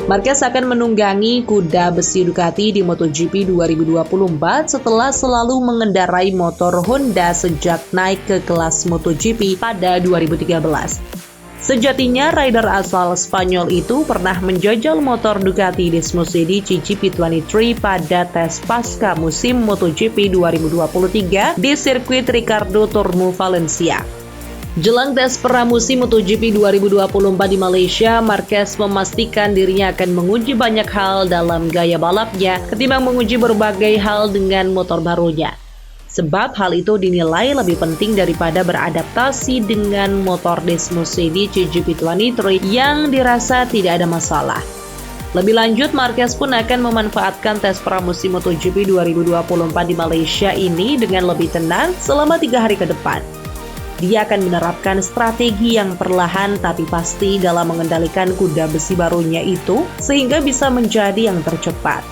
Marquez akan menunggangi kuda besi Ducati di MotoGP 2024 setelah selalu mengendarai motor Honda sejak naik ke kelas MotoGP pada 2013. Sejatinya, rider asal Spanyol itu pernah menjajal motor Ducati Desmosedi GP23 pada tes pasca musim MotoGP 2023 di sirkuit Ricardo Tormo Valencia. Jelang tes pramusim MotoGP 2024 di Malaysia, Marquez memastikan dirinya akan menguji banyak hal dalam gaya balapnya ketimbang menguji berbagai hal dengan motor barunya. Sebab hal itu dinilai lebih penting daripada beradaptasi dengan motor Desmosedi GP23 yang dirasa tidak ada masalah. Lebih lanjut, Marquez pun akan memanfaatkan tes pramusim MotoGP 2024 di Malaysia ini dengan lebih tenang selama 3 hari ke depan. Dia akan menerapkan strategi yang perlahan tapi pasti dalam mengendalikan kuda besi barunya itu sehingga bisa menjadi yang tercepat.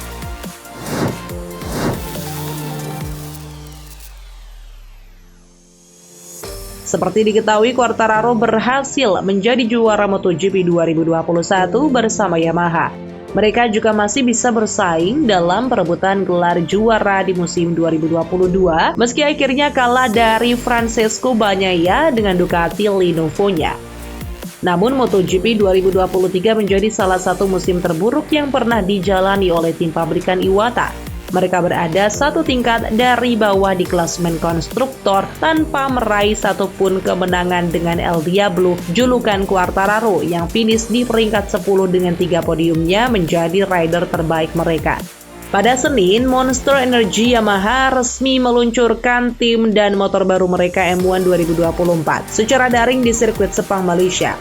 Seperti diketahui, Quartararo berhasil menjadi juara MotoGP 2021 bersama Yamaha. Mereka juga masih bisa bersaing dalam perebutan gelar juara di musim 2022, meski akhirnya kalah dari Francesco Bagnaia dengan Ducati Lenovo-nya. Namun MotoGP 2023 menjadi salah satu musim terburuk yang pernah dijalani oleh tim pabrikan Iwata. Mereka berada satu tingkat dari bawah di klasemen konstruktor tanpa meraih satupun kemenangan dengan El Diablo, julukan Quartararo yang finish di peringkat 10 dengan 3 podiumnya menjadi rider terbaik mereka. Pada Senin, Monster Energy Yamaha resmi meluncurkan tim dan motor baru mereka M1 2024 secara daring di sirkuit Sepang, Malaysia.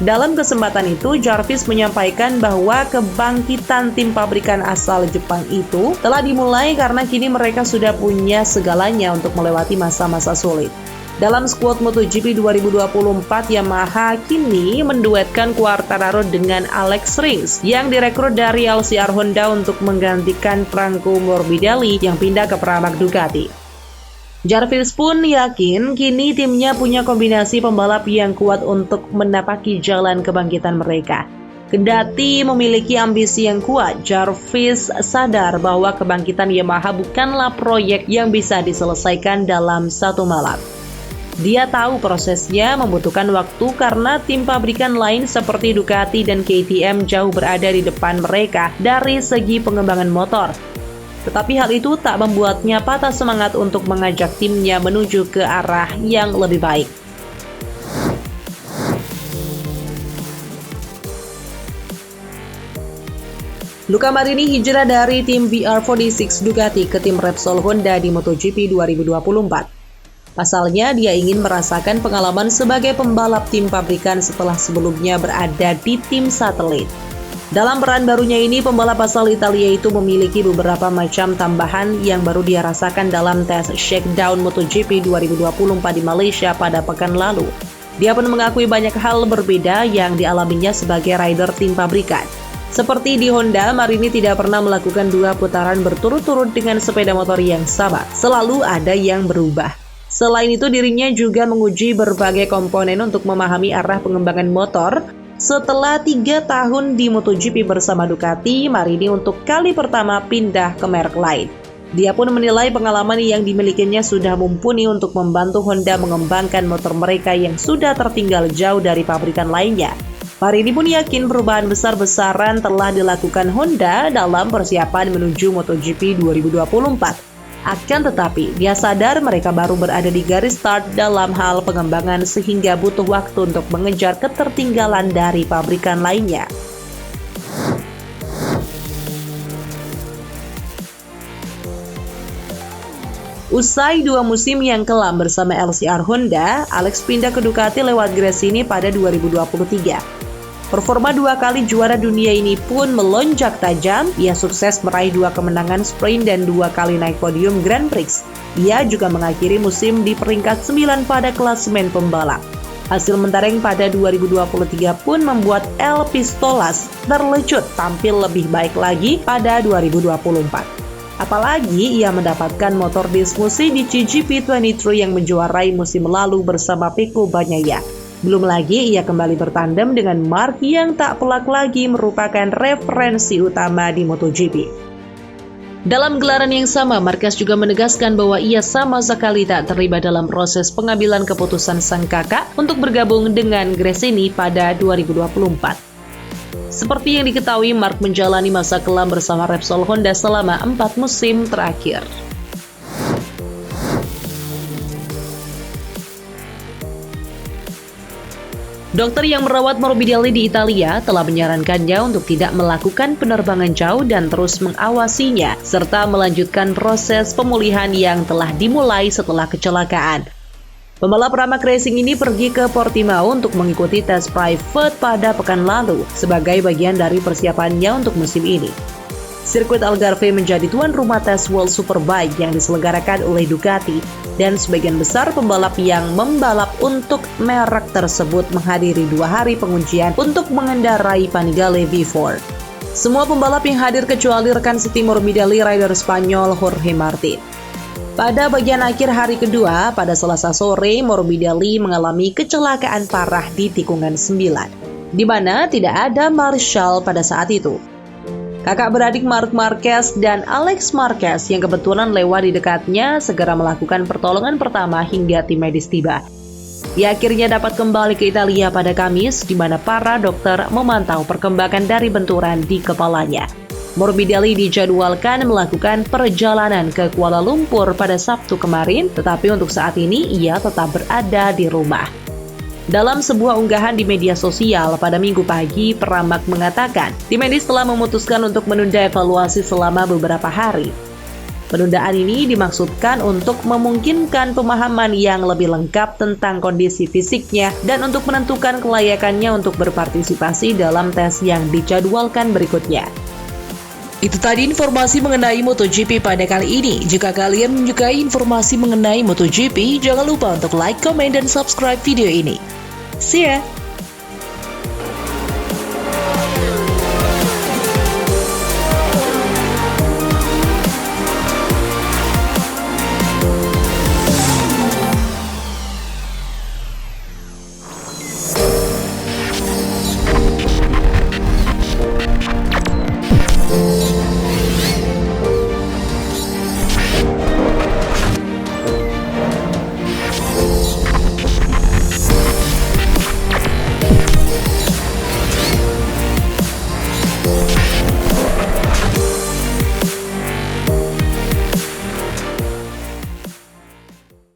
Dalam kesempatan itu, Jarvis menyampaikan bahwa kebangkitan tim pabrikan asal Jepang itu telah dimulai karena kini mereka sudah punya segalanya untuk melewati masa-masa sulit. Dalam skuad MotoGP 2024, Yamaha kini menduetkan Quartararo dengan Alex Rins yang direkrut dari LCR Honda untuk menggantikan Franco Morbidelli yang pindah ke Pramac Ducati. Jarvis pun yakin kini timnya punya kombinasi pembalap yang kuat untuk menapaki jalan kebangkitan mereka. Kendati memiliki ambisi yang kuat, Jarvis sadar bahwa kebangkitan Yamaha bukanlah proyek yang bisa diselesaikan dalam satu malam. Dia tahu prosesnya membutuhkan waktu karena tim pabrikan lain seperti Ducati dan KTM jauh berada di depan mereka dari segi pengembangan motor. Tetapi hal itu tak membuatnya patah semangat untuk mengajak timnya menuju ke arah yang lebih baik. Luca Marini hijrah dari tim VR46 Ducati ke tim Repsol Honda di MotoGP 2024. Pasalnya, dia ingin merasakan pengalaman sebagai pembalap tim pabrikan setelah sebelumnya berada di tim satelit. Dalam peran barunya ini, pembalap asal Italia itu memiliki beberapa macam tambahan yang baru dia rasakan dalam tes shakedown MotoGP 2024 di Malaysia pada pekan lalu. Dia pun mengakui banyak hal berbeda yang dialaminya sebagai rider tim pabrikan. Seperti di Honda, Marini tidak pernah melakukan 2 putaran berturut-turut dengan sepeda motor yang sama. Selalu ada yang berubah. Selain itu, dirinya juga menguji berbagai komponen untuk memahami arah pengembangan motor. Setelah 3 tahun di MotoGP bersama Ducati, Marini untuk kali pertama pindah ke merek lain. Dia pun menilai pengalaman yang dimilikinya sudah mumpuni untuk membantu Honda mengembangkan motor mereka yang sudah tertinggal jauh dari pabrikan lainnya. Marini pun yakin perubahan besar-besaran telah dilakukan Honda dalam persiapan menuju MotoGP 2024. Akan tetapi, dia sadar mereka baru berada di garis start dalam hal pengembangan sehingga butuh waktu untuk mengejar ketertinggalan dari pabrikan lainnya. Usai 2 musim yang kelam bersama LCR Honda, Alex pindah ke Ducati lewat Gresini pada 2023. Performa 2 kali juara dunia ini pun melonjak tajam. Ia sukses meraih 2 kemenangan sprint dan 2 kali naik podium Grand Prix. Ia juga mengakhiri musim di peringkat 9 pada klasemen pembalap. Hasil mentereng pada 2023 pun membuat El Pistolas terlecut tampil lebih baik lagi pada 2024. Apalagi ia mendapatkan motor Desmosedi GP23 yang menjuarai musim lalu bersama Pecco Bagnaia. Belum lagi ia kembali bertandem dengan Mark yang tak pelak lagi merupakan referensi utama di MotoGP. Dalam gelaran yang sama, Marquez juga menegaskan bahwa ia sama sekali tak terlibat dalam proses pengambilan keputusan sang kakak untuk bergabung dengan Gresini pada 2024. Seperti yang diketahui, Mark menjalani masa kelam bersama Repsol Honda selama 4 musim terakhir. Dokter yang merawat Morbidelli di Italia telah menyarankannya untuk tidak melakukan penerbangan jauh dan terus mengawasinya, serta melanjutkan proses pemulihan yang telah dimulai setelah kecelakaan. Pembalap Pramac Racing ini pergi ke Portimao untuk mengikuti tes private pada pekan lalu sebagai bagian dari persiapannya untuk musim ini. Sirkuit Algarve menjadi tuan rumah tes World Superbike yang diselenggarakan oleh Ducati, dan sebagian besar pembalap yang membalap untuk merek tersebut menghadiri 2 hari pengujian untuk mengendarai Panigale V4. Semua pembalap yang hadir kecuali rekan setim Morbidelli, rider Spanyol Jorge Martin. Pada bagian akhir hari kedua, pada Selasa sore, Morbidelli mengalami kecelakaan parah di tikungan 9, di mana tidak ada Marshall pada saat itu. Kakak beradik Marc Marquez dan Alex Marquez yang kebetulan lewat di dekatnya segera melakukan pertolongan pertama hingga tim medis tiba. Ia akhirnya dapat kembali ke Italia pada Kamis, di mana para dokter memantau perkembangan dari benturan di kepalanya. Morbidelli dijadwalkan melakukan perjalanan ke Kuala Lumpur pada Sabtu kemarin, tetapi untuk saat ini ia tetap berada di rumah. Dalam sebuah unggahan di media sosial pada Minggu pagi, Pramac mengatakan tim medis telah memutuskan untuk menunda evaluasi selama beberapa hari. Penundaan ini dimaksudkan untuk memungkinkan pemahaman yang lebih lengkap tentang kondisi fisiknya dan untuk menentukan kelayakannya untuk berpartisipasi dalam tes yang dijadwalkan berikutnya. Itu tadi informasi mengenai MotoGP pada kali ini. Jika kalian menyukai informasi mengenai MotoGP, jangan lupa untuk like, komen, dan subscribe video ini. See ya!